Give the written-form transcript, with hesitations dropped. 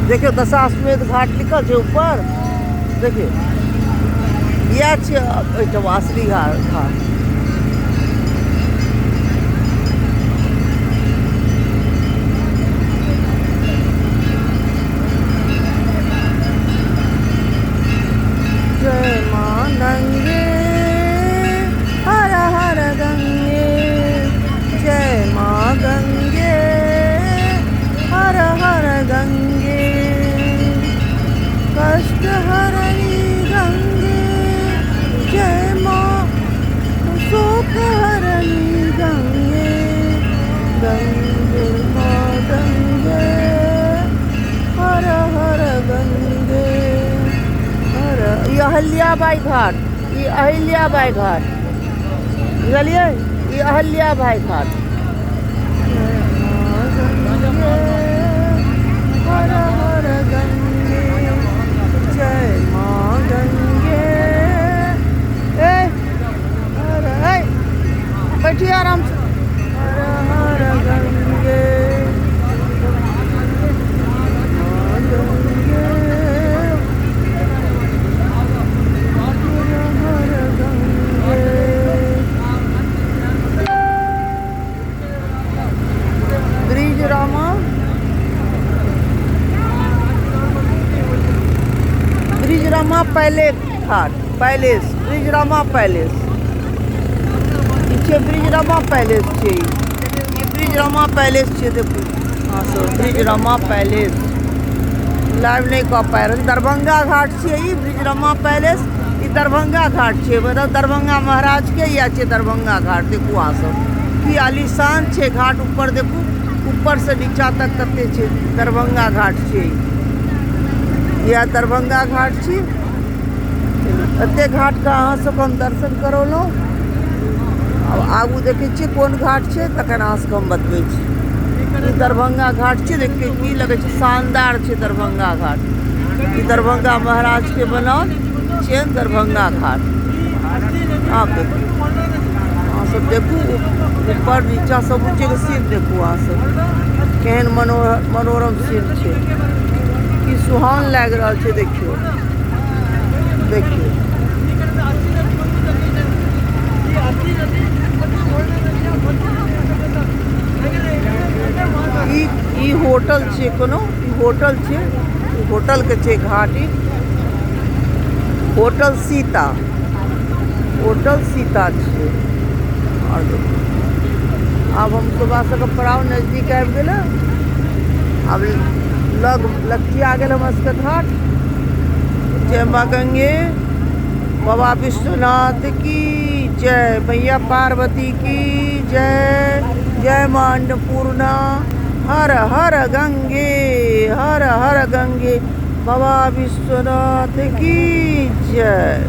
देखियो दशाश्वमेध घाट लिखल छै ऊपर। देखियो इएह छै एहिठाम असली घाट। जय माँ गंगे हर हर गंगे, जय माँ गंगे हर हर गंगे, कष्ट हरणी गंगे, जय माँ शोक हरणी गंगे, गंगे माँ गंगे हर हर गंगे हर। ये अहिल्याबाई घाट, ये अहिल्याबाई घाट बुझलिए, ये अहिल्याबाई घाट। हर हर गंगे, जय माँ गंगे। बैठिए आराम से। हर हर गंगे ब्रिजरामा पैलेस घाट, पैलेस ब्रिजरामा पैलेस। पीछे ब्रिजरामा पैलेस छे, ये ब्रिजरामा पैलेस छे। देखो हाँ सर, ब्रिजरामा पैलेस लाइव नहीं कह पाए रहे। दरभंगा घाट छे ये ब्रिजरामा पैलेस, ये दरभंगा घाट छे। मतलब दरभंगा महाराज के या छे दरभंगा घाट। देखो वहाँ सब की आलीशान छे घाट। ऊपर देखो, ऊपर से नीचा तक कते छे। दरभंगा घाट छे, यह दरभंगा घाट छे। एते घाट का अहाँ सब हम दर्शन करौलहुँ। अब आगू देखे छियै कोन घाट छे, तखन अहाँ सबके हम बतबै छी। ई दरभंगा घाट छे। देखिए की लगे छे, शानदार छे दरभंगा घाट। ई दरभंगा महाराज के बनाओल छे दरभंगा घाट। आप देखू, अहाँ सब देखू ऊपर नीचा सब ऊँचे के सीन देखू। अहाँ सब केहन मनोरम सीन छे, की सुहान लाग रहा है। देखियो देखियो ई होटल छे, कोनो होटल छे, होटल के छे घाट। ई होटल सीता, होटल सीता छे। और देखो अब हम सुबह से पड़ाव नजदीक आबि गेल। अब लगचिया गेल हमर सबके घाट। जय माँ गंगे, बाबा विश्वनाथ की जय, मैया पार्वती की जय, जय माँ अन्नपूर्णा। हर हर गंगे, हर हर गंगे, बाबा विश्वनाथ की जय।